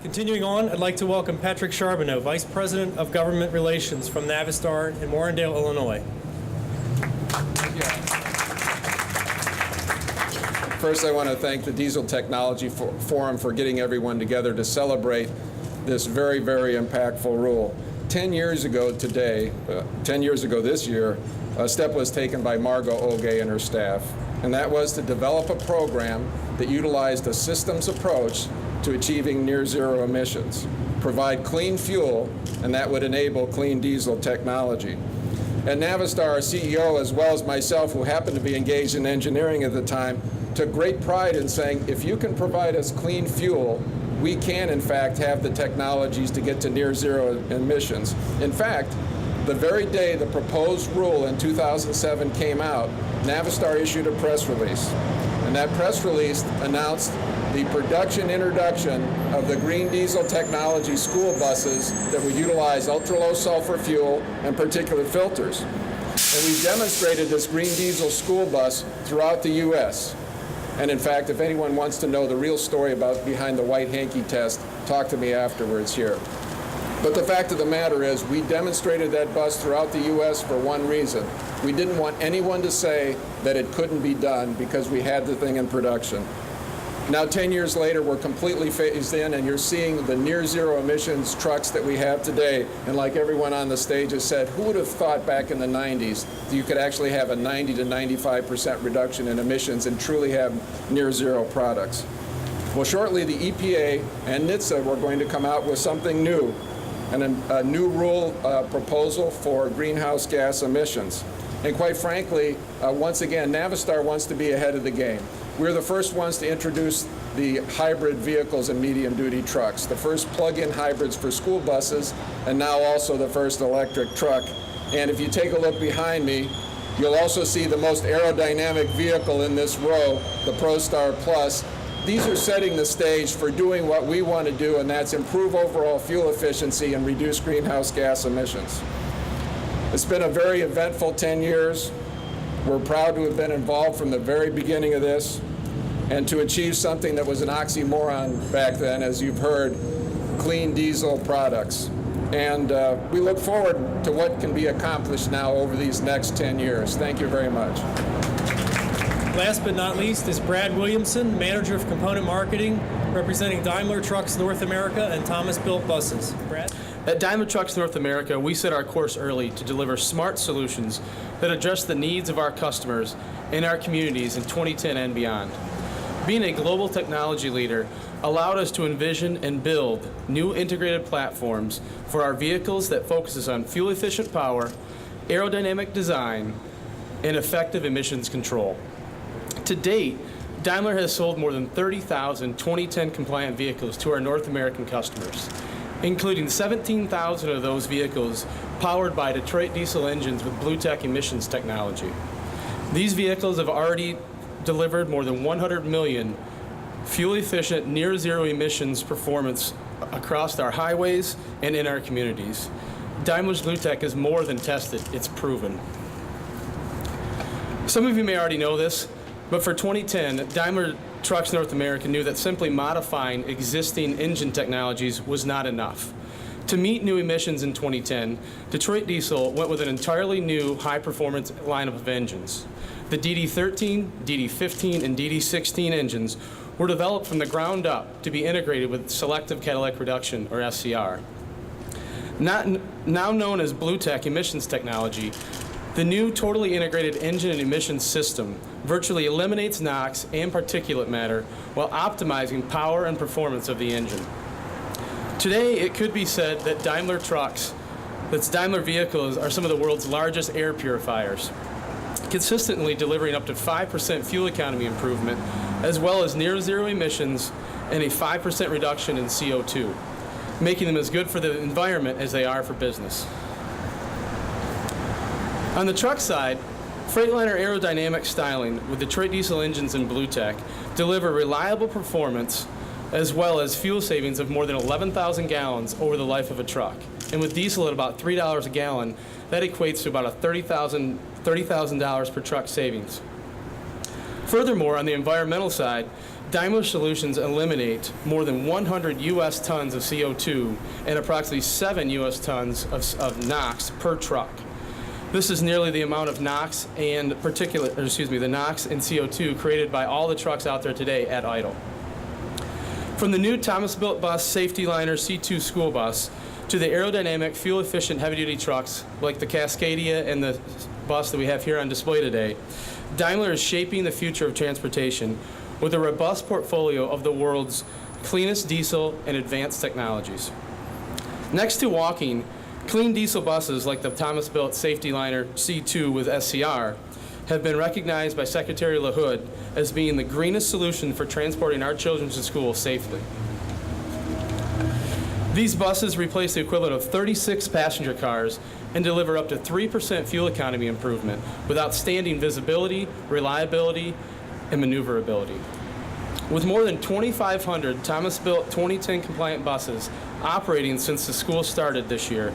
Continuing on, I'd like to welcome Patrick Charbonneau, Vice President of Government Relations from Navistar in Warrendale, Illinois. Thank you. First, I want to thank the Diesel Technology Forum for getting everyone together to celebrate this very, very impactful rule. 10 years ago today, 10 years ago this year, a step was taken by Margot Oge and her staff, and that was to develop a program that utilized a systems approach to achieving near zero emissions, provide clean fuel, and that would enable clean diesel technology. And Navistar, our CEO, as well as myself, who happened to be engaged in engineering at the time, took great pride in saying, if you can provide us clean fuel, we can, in fact, have the technologies to get to near zero emissions. In fact, the very day the proposed rule in 2007 came out, Navistar issued a press release. And that press release announced the production introduction of the green diesel technology school buses that would utilize ultra-low sulfur fuel and particulate filters. And we've demonstrated this green diesel school bus throughout the U.S. And in fact, if anyone wants to know the real story about behind the white hanky test, talk to me afterwards here. But the fact of the matter is, we demonstrated that bus throughout the U.S. for one reason. We didn't want anyone to say that it couldn't be done because we had the thing in production. Now, 10 years later, we're completely phased in, and you're seeing the near zero emissions trucks that we have today. And like everyone on the stage has said, who would have thought back in the 90s that you could actually have a 90 to 95% reduction in emissions and truly have near zero products? Well, shortly, the EPA and NHTSA were going to come out with something new, and a new rule proposal for greenhouse gas emissions. And quite frankly, once again, Navistar wants to be ahead of the game. We're the first ones to introduce the hybrid vehicles and medium-duty trucks, the first plug-in hybrids for school buses, and now also the first electric truck. And if you take a look behind me, you'll also see the most aerodynamic vehicle in this row, the ProStar Plus. These are setting the stage for doing what we want to do, and that's improve overall fuel efficiency and reduce greenhouse gas emissions. It's been a very eventful 10 years. We're proud to have been involved from the very beginning of this and to achieve something that was an oxymoron back then, as you've heard, clean diesel products. And we look forward to what can be accomplished now over these next 10 years. Thank you very much. Last but not least is Brad Williamson, Manager of Component Marketing, representing Daimler Trucks North America and Thomas Built Buses. Brad? At Daimler Trucks North America, we set our course early to deliver smart solutions that address the needs of our customers and our communities in 2010 and beyond. Being a global technology leader allowed us to envision and build new integrated platforms for our vehicles that focuses on fuel-efficient power, aerodynamic design, and effective emissions control. To date, Daimler has sold more than 30,000 2010 compliant vehicles to our North American customers, including 17,000 of those vehicles powered by Detroit diesel engines with BlueTech emissions technology. These vehicles have already delivered more than 100 million fuel-efficient, near-zero emissions performance across our highways and in our communities. Daimler's BlueTech is more than tested, it's proven. Some of you may already know this, but for 2010, Daimler Trucks North America knew that simply modifying existing engine technologies was not enough. To meet new emissions in 2010, Detroit Diesel went with an entirely new high-performance lineup of engines. The DD13, DD15, and DD16 engines were developed from the ground up to be integrated with selective catalytic reduction, or SCR. Now known as BlueTech emissions technology, the new totally integrated engine and emissions system virtually eliminates NOx and particulate matter while optimizing power and performance of the engine. Today, it could be said that Daimler trucks, that Daimler vehicles, are some of the world's largest air purifiers, consistently delivering up to 5% fuel economy improvement, as well as near zero emissions and a 5% reduction in CO2, making them as good for the environment as they are for business. On the truck side, Freightliner aerodynamic styling with Detroit diesel engines and BlueTech deliver reliable performance as well as fuel savings of more than 11,000 gallons over the life of a truck. And with diesel at about $3 a gallon, that equates to about a $30,000 per truck savings. Furthermore, on the environmental side, Daimler Solutions eliminate more than 100 U.S. tons of CO2 and approximately 7 U.S. tons of NOx per truck. This is nearly the amount of NOx and the NOx and CO2 created by all the trucks out there today at idle. From the new Thomas Built Bus Safety Liner C2 school bus to the aerodynamic, fuel-efficient heavy-duty trucks like the Cascadia and the bus that we have here on display today, Daimler is shaping the future of transportation with a robust portfolio of the world's cleanest diesel and advanced technologies. Next to walking, clean diesel buses like the Thomas Built Safety Liner C2 with SCR have been recognized by Secretary LaHood as being the greenest solution for transporting our children to school safely. These buses replace the equivalent of 36 passenger cars and deliver up to 3% fuel economy improvement with outstanding visibility, reliability, and maneuverability. With more than 2,500 Thomas Built 2010 compliant buses operating since the school started this year,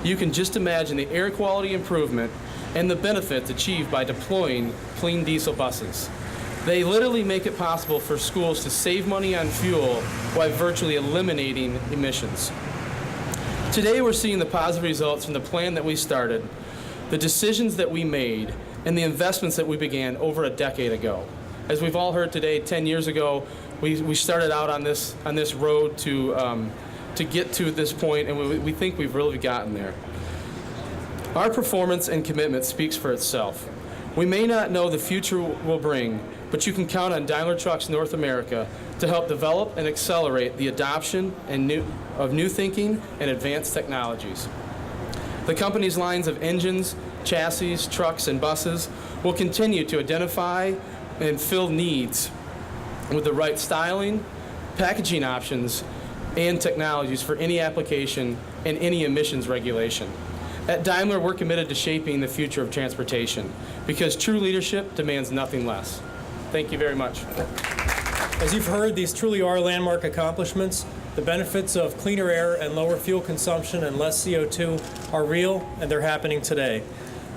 you can just imagine the air quality improvement and the benefits achieved by deploying clean diesel buses. They literally make it possible for schools to save money on fuel while virtually eliminating emissions. Today we're seeing the positive results from the plan that we started, the decisions that we made, and the investments that we began over a decade ago. As we've all heard today, 10 years ago, we started out on this road to get to this point, and we think we've really gotten there. Our performance and commitment speaks for itself. We may not know the future will bring, but you can count on Daimler Trucks North America to help develop and accelerate the adoption of new thinking and advanced technologies. The company's lines of engines, chassis, trucks, and buses will continue to identify and fill needs with the right styling, packaging options, and technologies for any application and any emissions regulation. At Daimler, we're committed to shaping the future of transportation because true leadership demands nothing less. Thank you very much. As you've heard, these truly are landmark accomplishments. The benefits of cleaner air and lower fuel consumption and less CO2 are real, and they're happening today.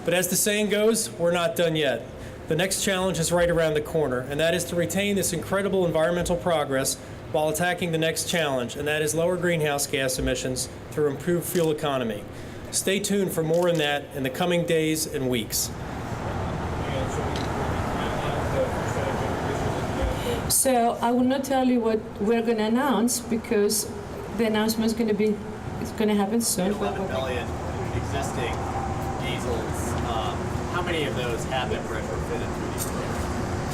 But as the saying goes, we're not done yet. The next challenge is right around the corner, and that is to retain this incredible environmental progress while attacking the next challenge, and that is lower greenhouse gas emissions through improved fuel economy. Stay tuned for more on that in the coming days and weeks. So I will not tell you what we're going to announce because the announcement is going to happen soon. 11 million existing diesels. How many of those have been retrofitted through these programs?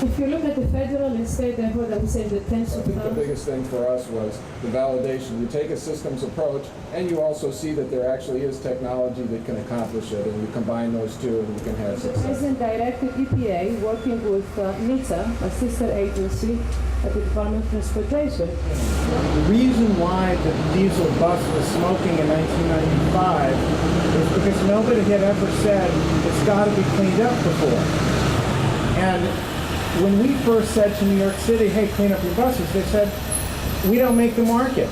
If you look at the federal and state effort, I would say the tens I of think the thousands. biggest thing for us was the validation. You take a systems approach, and you also see that there actually is technology that can accomplish it, and you combine those two, and you can have The success. President directed EPA, working with NHTSA, a sister agency at the Department of Transportation. The reason why the diesel bus was smoking in 1995 is because nobody had ever said it's got to be cleaned up before. And when we first said to New York City, hey, clean up your buses, they said, we don't make the market.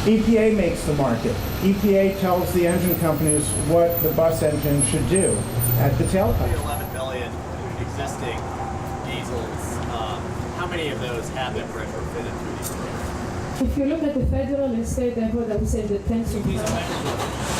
EPA makes the market. EPA tells the engine companies what the bus engine should do at the tailpipe. 11 million existing diesels. How many of those have been retrofitted through these programs? If you look at the federal and state effort, I would say the tens of thousands.